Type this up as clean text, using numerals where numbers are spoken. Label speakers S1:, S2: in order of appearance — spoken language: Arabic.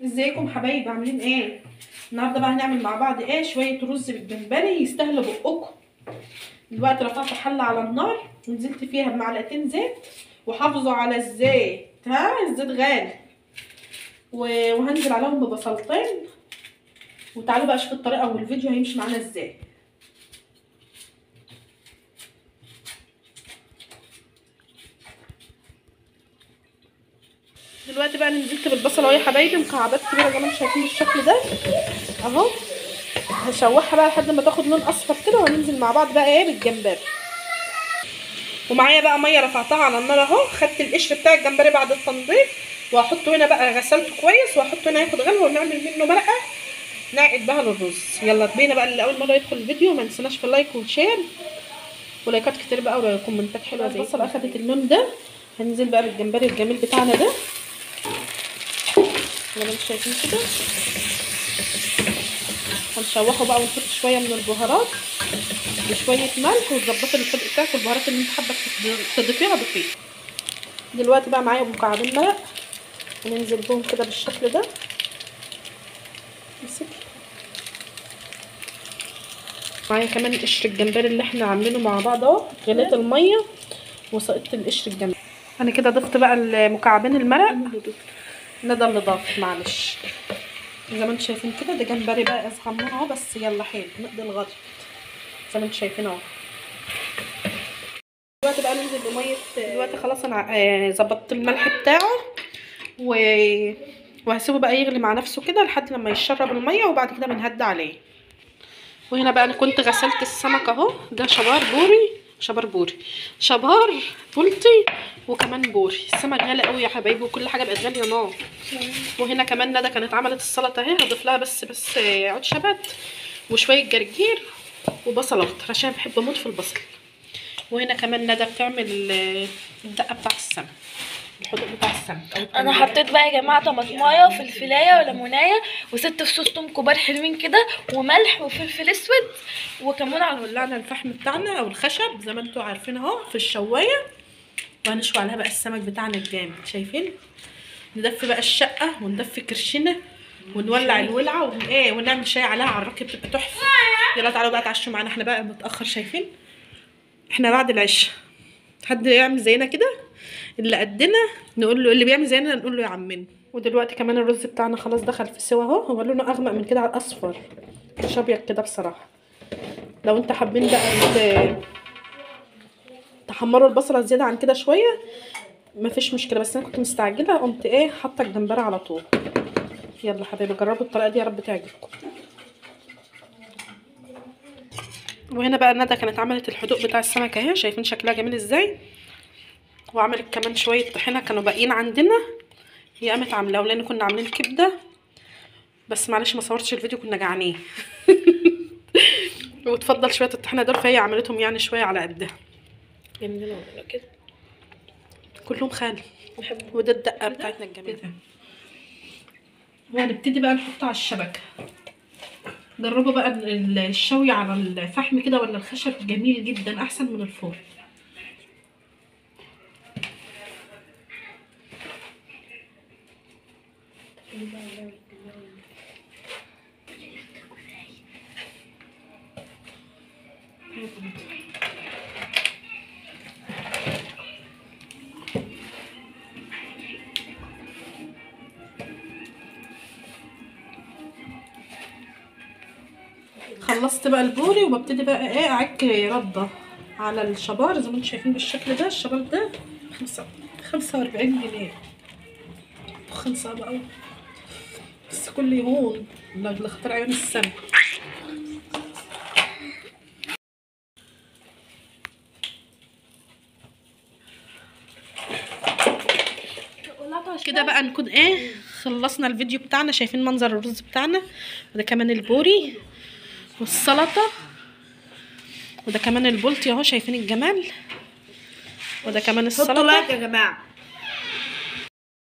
S1: ازيكم حبايبي عاملين ايه؟ النهارده بقى هنعمل مع بعض ايه؟ شويه رز بالجمبري يستاهلوا بقكم. دلوقتي رفعت حله على النار ونزلت فيها بمعلقتين زيت، وحافظوا على الزيت، الزيت غالي. وهنزل عليهم ببصلتين، وتعالوا بقى شوفوا الطريقه والفيديو هيمشي معانا ازاي. دلوقتي بقى نزلت بالبصله اهو يا حبايبي، مكعبات كبيره زي ما انتم شايفين بالشكل ده اهو. هشوحها بقى لحد ما تاخد لون اصفر كده، وهننزل مع بعض بقى ايه بالجمبري. ومعايا بقى ميه رفعتها على النار اهو، خدت القشر بتاع الجمبري بعد التنظيف وهحطه هنا بقى، غسلته كويس وهحطه هنا ياخد غلوه ونعمل منه مرقه نعقد بها للرز. يلا بينا بقى، اللي اول مره يدخل الفيديو ما ننسناش في اللايك والشير ولايكات كتير بقى وكومنتات حلوه. زي البصله اخدت اللون ده، هننزل بقى بالجمبري الجميل بتاعنا ده زي ما انتم شايفين كده. هنشوحه بقى ونحط شويه من البهارات وشويه ملح، وتظبطي الحدق بتاعك والبهارات اللي انت حابه تضيفيها ضيفيها. دلوقتي بقى معايا مكعبين مرق، وننزل بهم كده بالشكل ده. معايا كمان قشر الجمبري اللي احنا عاملينه مع بعض اهو، غليت الميه وسقطت القشر الجمبري. انا كده ضفت بقى المكعبين المرق. ندى اللي ضاف، معلش. زي ما انتم شايفين كده، ده جمبري بقى اصغر منه اهو، بس يلا حلو نقضي الغرض زي ما انتم شايفين اهو. دلوقتي بقى ننزل بميه. دلوقتي خلاص انا ظبطت الملح بتاعه وهسيبه بقى يغلي مع نفسه كده لحد لما يشرب الميه، وبعد كده بنهدي عليه. وهنا بقى انا كنت غسلت السمك اهو، ده شبار بولتي وكمان بوري. السمك غالي قوي يا حبايبي، وكل حاجه بقت غاليه نار. وهنا كمان ندى كانت عملت السلطه اهي، هضيف لها بس عود شبت وشويه جرجير وبصل اخضر عشان بحب اموت في البصل. وهنا كمان ندى بتعمل الدقه بتاع السمك، الحدوق بتاع السمك.
S2: انا حطيت بقى يا جماعه طماطمايه وفلفلايه وليمونايه وست فصوص توم كبار حلوين كده وملح وفلفل اسود وكمون. على
S1: ولعنا الفحم بتاعنا او الخشب زي ما انتم عارفين اهو في الشوايه، وهنشوي عليها بقى السمك بتاعنا الجامد. شايفين؟ ندفي بقى الشقه وندفي كرشنا ونولع الولعه ونعمل شاي عليها على الراكب، بتبقى تحفه. يلا تعالوا بقى تعشوا معانا، احنا بقى متاخر. شايفين احنا بعد العشاء، حد يعمل زينا كده اللي قدنا نقول له، اللي بيعمل زينا نقول له يا عمنا. ودلوقتي كمان الرز بتاعنا خلاص دخل في السوا اهو، هو لونه اغمق من كده على الاصفر مش ابيض كده بصراحه. لو انت حابين بقى تحمروا البصله زياده عن كده شويه مفيش مشكله، بس انا كنت مستعجله قمت حاطه الجمبري على طول. يلا حبايبي جربوا الطريقه دي يا رب تعجبكم. وهنا بقى ندى كانت عملت الحدوق بتاع السمك اهي، شايفين شكلها جميل ازاي. وعملت كمان شويه طحينه كانوا باقيين عندنا، هي قامت عاملاها، لان كنا عاملين كبده بس معلش ما صورتش الفيديو كنا جعانين. وتفضل شويه الطحينه دول، فهي عملتهم يعني شويه على قدها.
S2: جميل كده
S1: كلهم خالي. وده الدقه بتاعتنا الجميله. وهنبتدي بقى نحطها على الشبكه. جربوا بقى الشوي على الفحم كده ولا الخشب، جميل جدا احسن من الفرن. خلصت بقى البوري وببتدي بقى اعك رده على الشبار زي ما انتم شايفين بالشكل ده. الشبار ده 45 جنيه، دخان صعب قوي بس كل يوم اللي اختار عيون السمك. كده بقى نكون خلصنا الفيديو بتاعنا. شايفين منظر الرز بتاعنا، وده كمان البوري والسلطه، وده كمان البولتي اهو، شايفين الجمال، وده كمان السلطه.
S2: حطوا لايك يا جماعه.